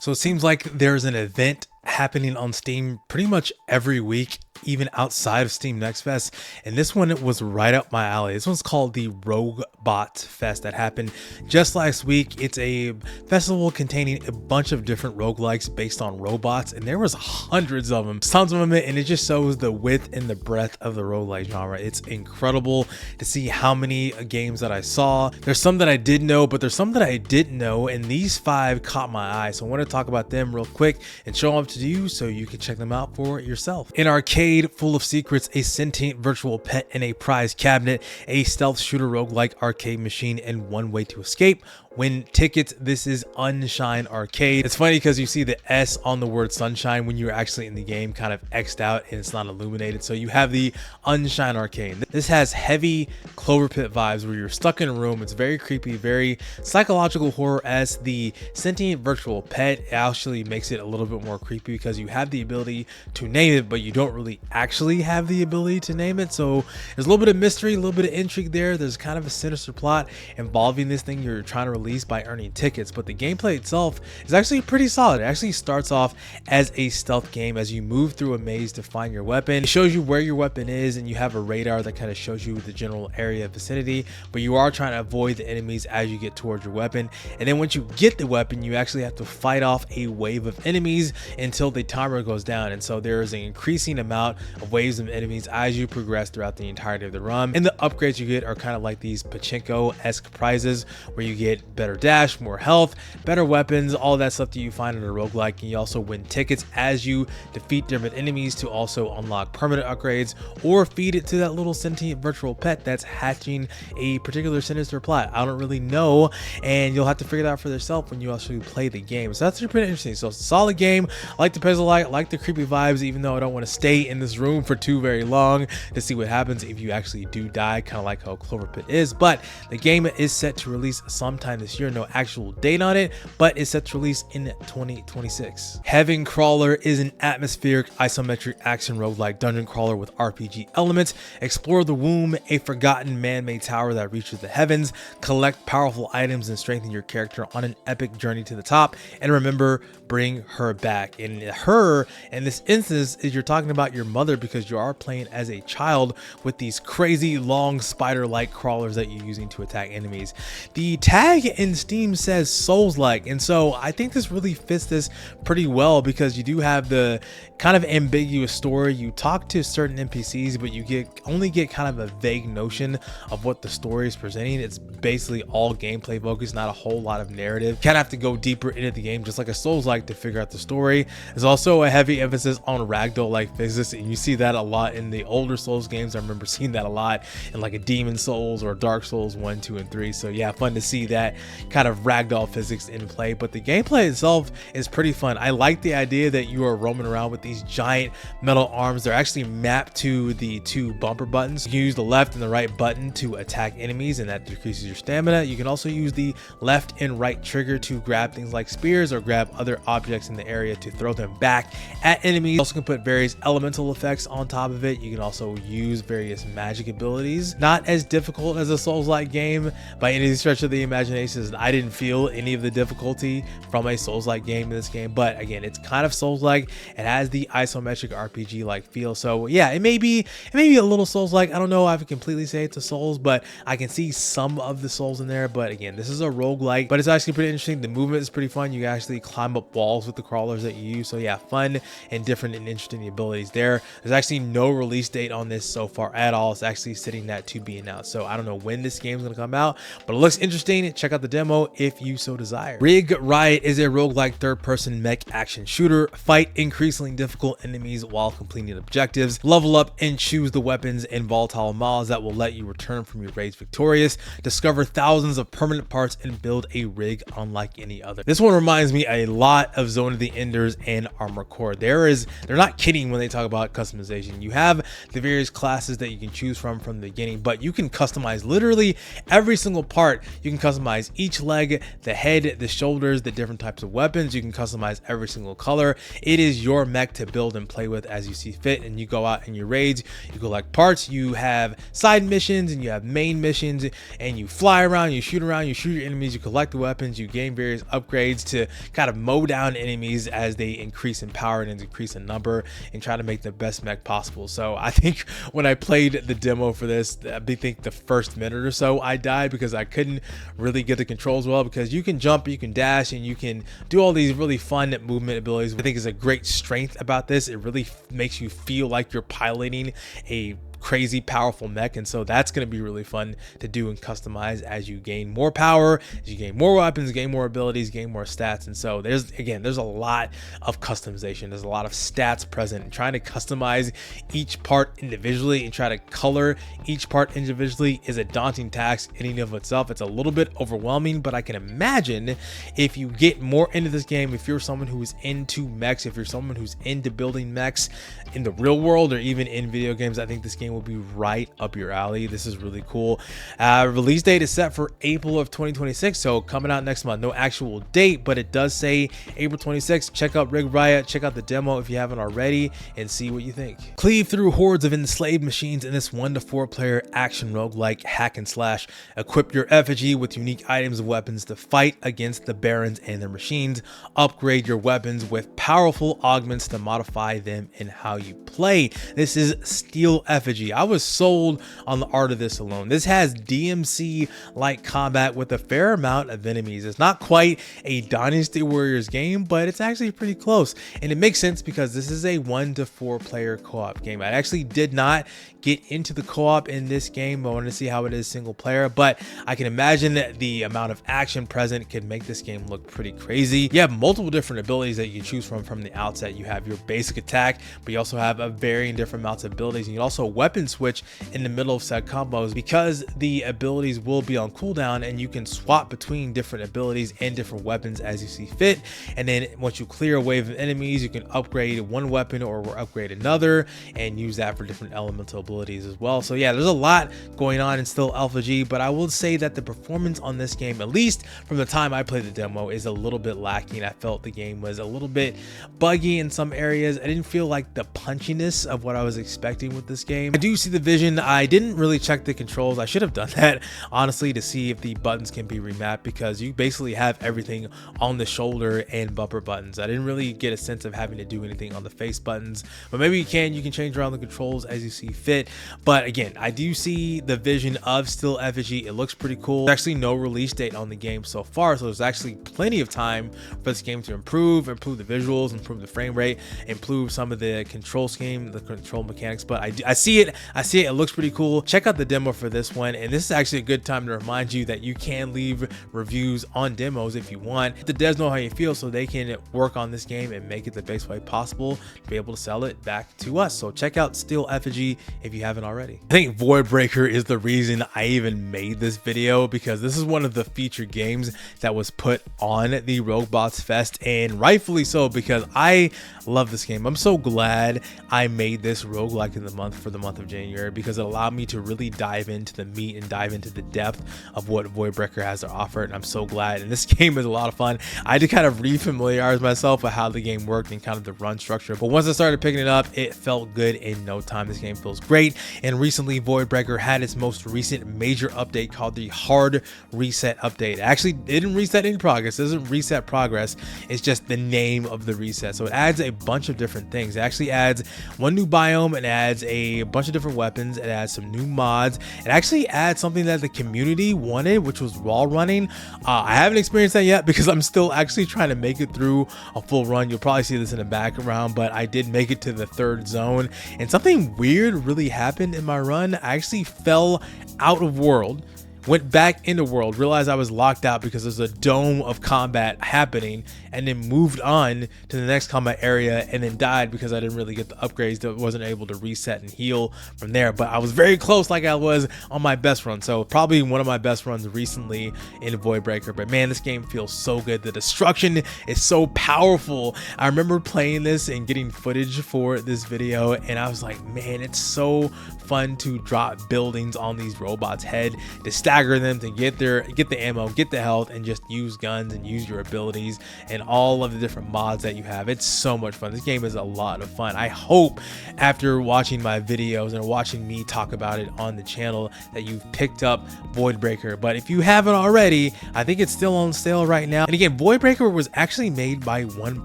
So it seems like there's an event happening on Steam pretty much every week, even outside of Steam Next Fest. And this one was right up my alley. This one's called the Roguebots Fest that happened just last week. It's a festival containing a bunch of different roguelikes based on robots, and there was hundreds of them, tons of them, and it just shows the width and the breadth of the roguelike genre. It's incredible to see how many games that I saw. There's some that I did know, but there's some that I didn't know, and these 5 caught my eye. So I want to talk about them real quick and show them to you so you can check them out for yourself. An arcade full of secrets, a sentient virtual pet in a prize cabinet, a stealth shooter roguelike arcade machine, and one way to escape. Win tickets. This is Unshine Arcade. It's funny because you see the S on the word sunshine when you're actually in the game kind of X'd out and it's not illuminated. So you have the Unshine Arcade. This has heavy Clover Pit vibes where you're stuck in a room. It's very creepy, very psychological horror. As the sentient virtual pet actually makes it a little bit more creepy because you have the ability to name it, but you don't really actually have the ability to name it. So there's a little bit of mystery, a little bit of intrigue there. There's kind of a sinister plot involving this thing you're trying to release by earning tickets, but the gameplay itself is actually pretty solid. It actually starts off as a stealth game as you move through a maze to find your weapon. It shows you where your weapon is, and you have a radar that kind of shows you the general area vicinity, but you are trying to avoid the enemies as you get towards your weapon. And then once you get the weapon, you actually have to fight off a wave of enemies until the timer goes down. And so there is an increasing amount of waves of enemies as you progress throughout the entirety of the run. And the upgrades you get are kind of like these pachinko-esque prizes where you get better dash, more health, better weapons, all that stuff that you find in a roguelike. And you also win tickets as you defeat different enemies to also unlock permanent upgrades or feed it to that little sentient virtual pet that's hatching a particular sinister plot. I don't really know, and you'll have to figure it out for yourself when you actually play the game. So that's pretty interesting. So it's a solid game. I like the puzzle, I like the creepy vibes, even though I don't want to stay in this room for too very long to see what happens if you actually do die, kind of like how Clover Pit is. But the game is set to release sometime this year. No actual date on it, but it's set to release in 2026. Heaven Crawler is an atmospheric isometric action roguelike dungeon crawler with RPG elements. Explore the womb, a forgotten man-made tower that reaches the heavens. Collect powerful items and strengthen your character on an epic journey to the top. And remember, bring her back. And her, in this instance, is you're talking about your mother, because you are playing as a child with these crazy long spider-like crawlers that you're using to attack enemies. The tag in Steam says Souls-like, and so I think this really fits this pretty well because you do have the kind of ambiguous story. You talk to certain NPCs, but you only get kind of a vague notion of what the story is presenting. It's basically all gameplay focused, not a whole lot of narrative. You kind of have to go deeper into the game, just like a Souls-like, to figure out the story. There's also a heavy emphasis on ragdoll-like physics, and you see that a lot in the older Souls games. I remember seeing that a lot in like a Demon Souls or Dark Souls 1, 2, and 3. So yeah, fun to see that kind of ragdoll physics in play, but the gameplay itself is pretty fun. I like the idea that you are roaming around with these giant metal arms. They're actually mapped to the 2 bumper buttons. You can use the left and the right button to attack enemies, and that decreases your stamina. You can also use the left and right trigger to grab things like spears or grab other objects in the area to throw them back at enemies. You also can put various elemental effects on top of it. You can also use various magic abilities. Not as difficult as a Souls-like game by any stretch of the imagination. I didn't feel any of the difficulty from a Souls-like game in this game, but again, it's kind of Souls-like. It has the isometric RPG-like feel. So yeah, it may be a little Souls-like. I don't know if I can completely say it's a Souls, but I can see some of the Souls in there. But again, this is a roguelike, but it's actually pretty interesting. The movement is pretty fun. You can actually climb up walls with the crawlers that you use. So yeah, fun and different and interesting abilities there. There's actually no release date on this so far at all. It's actually sitting at to be announced. So I don't know when this game is going to come out, but it looks interesting. Check out the demo if you so desire. Riot is a roguelike third-person mech action shooter. Fight increasingly difficult enemies while completing objectives. Level up and choose the weapons and volatile models that will let you return from your raids victorious. Discover thousands of permanent parts and build a rig unlike any other. This one reminds me a lot of Zone of the Enders and Armored Core. They're not kidding when they talk about customization. You have the various classes that you can choose from the beginning, but you can customize literally every single part. You can customize customize each leg, the head, the shoulders, the different types of weapons. You can customize every single color. It is your mech to build and play with as you see fit, and you go out in your raids, you collect parts, you have side missions and you have main missions, and you fly around, you shoot your enemies, you collect the weapons, you gain various upgrades to kind of mow down enemies as they increase in power and increase in number, and try to make the best mech possible. So I think when I played the demo for this, I think the first minute or so I died because I couldn't really get the controls well, because you can jump, you can dash, and you can do all these really fun movement abilities. I think is a great strength about this. It really makes you feel like you're piloting a crazy powerful mech, and so that's going to be really fun to do and customize as you gain more power, as you gain more weapons, gain more abilities, gain more stats. And so there's a lot of customization, there's a lot of stats present, and trying to customize each part individually and try to color each part individually is a daunting task in and of itself. It's a little bit overwhelming, but I can imagine if you get more into this game, if you're someone who's into mechs, if you're someone who's into building mechs in the real world or even in video games, I think this game will be right up your alley. This is really cool. Release date is set for April of 2026, so coming out next month. No actual date, but it does say April 26th. Check out Riot, check out the demo if you haven't already, and see what you think. Cleave through hordes of enslaved machines in this 1 to 4 player action roguelike hack and slash. Equip your effigy with unique items and weapons to fight against the barons and their machines. Upgrade your weapons with powerful augments to modify them in how you play. This is Steel Effigy. I was sold on the art of this alone. This has DMC like combat with a fair amount of enemies. It's not quite a Dynasty Warriors game, but it's actually pretty close, and it makes sense because this is a 1 to 4 player co-op game. I actually did not get into the co-op in this game. I wanted to see how it is single player, but I can imagine that the amount of action present could make this game look pretty crazy. You have multiple different abilities that you choose from the outset. You have your basic attack, but you also have a varying different amounts of abilities, and you also weapon switch in the middle of said combos, because the abilities will be on cooldown and you can swap between different abilities and different weapons as you see fit. And then once you clear a wave of enemies, you can upgrade one weapon or upgrade another and use that for different elemental abilities as well. So yeah, there's a lot going on in Steel Effigy, but I will say that the performance on this game, at least from the time I played the demo, is a little bit lacking. I felt the game was a little bit buggy in some areas. I didn't feel like the punchiness of what I was expecting with this game. I do see the vision. I didn't really check the controls. I should have done that, honestly, to see if the buttons can be remapped, because you basically have everything on the shoulder and bumper buttons. I didn't really get a sense of having to do anything on the face buttons, but maybe you can change around the controls as you see fit. But again, I do see the vision of Steel Effigy. It looks pretty cool. There's actually no release date on the game so far, so there's actually plenty of time for this game to improve the visuals, improve the frame rate, improve some of the control scheme, the control mechanics. But I see it. It looks pretty cool. Check out the demo for this one, and this is actually a good time to remind you that you can leave reviews on demos if you want. The devs know how you feel, so they can work on this game and make it the best way possible to be able to sell it back to us. So check out Steel Effigy if you haven't already. I think Voidbreaker is the reason I even made this video, because this is one of the featured games that was put on the Roguebots Fest, and rightfully so, because I love this game. I'm so glad I made this roguelike in the month for the month of January, because it allowed me to really dive into the meat and dive into the depth of what Voidbreaker has to offer, and I'm so glad. And this game is a lot of fun. I had to kind of refamiliarize myself with how the game worked and kind of the run structure, but once I started picking it up, it felt good in no time. This game feels great. And recently Voidbreaker had its most recent major update called the Hard Reset Update. Actually, it didn't reset any progress. It doesn't reset progress. It's just the name of the reset. So it adds a bunch of different things. It actually adds one new biome. It adds a bunch of different weapons. It adds some new mods. It actually adds something that the community wanted, which was wall running. I haven't experienced that yet because I'm still actually trying to make it through a full run. You'll probably see this in the background, but I did make it to the 3rd zone, and something weird really happened in my run. I actually fell out of world, went back into world, realized I was locked out because there's a dome of combat happening, and then moved on to the next combat area, and then died because I didn't really get the upgrades, that wasn't able to reset and heal from there. But I was very close, like I was on my best run, so probably one of my best runs recently in Voidbreaker. But man, this game feels so good. The destruction is so powerful. I remember playing this and getting footage for this video, and I was like, man, it's so fun to drop buildings on these robots' head. The stagger them to get the ammo, get the health, and just use guns and use your abilities and all of the different mods that you have. It's so much fun. This game is a lot of fun. I hope after watching my videos and watching me talk about it on the channel that you've picked up Voidbreaker. But if you haven't already, I think it's still on sale right now. And again, Voidbreaker was actually made by one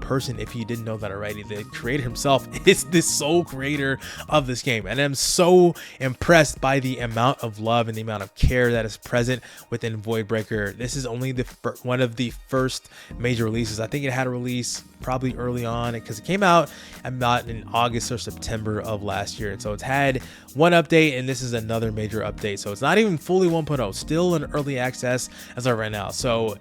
person, if you didn't know that already. The creator himself is the sole creator of this game, and I'm so impressed by the amount of love and the amount of care that is present within Voidbreaker. This is only one of the first major releases. I think it had a release probably early on because it came out about in August or September of last year, and so it's had one update, and this is another major update. So it's not even fully 1.0, still in early access as of right now. So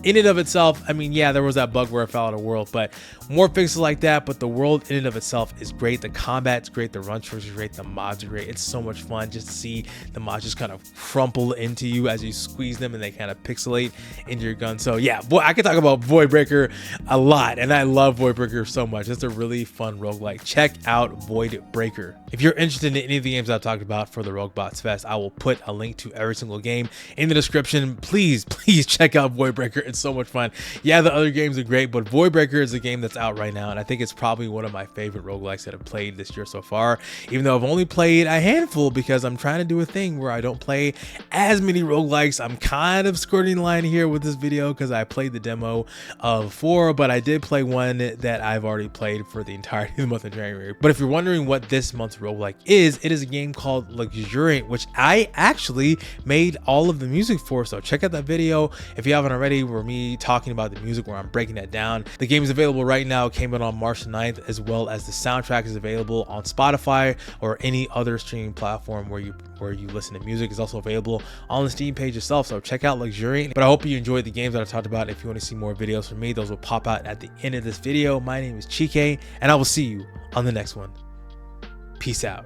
in and of itself, I mean, yeah, there was that bug where it fell out of world, but more fixes like that. But the world in and of itself is great. The combat's great, the run tricks are great, the mods are great. It's so much fun just to see the mods just kind of crumple into you as you squeeze them, and they kind of pixelate into your gun. So yeah, boy, I could talk about Voidbreaker a lot, and I love Voidbreaker so much. It's a really fun roguelike. Check out Voidbreaker. If you're interested in any of the games I've talked about for the Roguebots Fest, I will put a link to every single game in the description. Please check out Voidbreaker. It's so much fun. Yeah, the other games are great, but Voidbreaker is a game that's out right now, and I think it's probably one of my favorite roguelikes that I've played this year so far, even though I've only played a handful because I'm trying to do a thing where I don't play as many roguelikes. I'm kind of skirting the line here with this video because I played the demo of 4, but I did play one that I've already played for the entirety of the month of January. But if you're wondering what this month's roguelike is, it is a game called Luxuriant, which I actually made all of the music for. So check out that video if you haven't already, where me talking about the music, where I'm breaking that down. The game is available right now. It came out on March 9th, as well as the soundtrack is available on Spotify or any other streaming platform where you listen to music. Is also available on the Steam page itself. So check out Luxuriant. But I hope you enjoyed the games that I talked about. If you want to see more videos from me, those will pop out at the end of this video. My name is Chike, and I will see you on the next one. Peace out.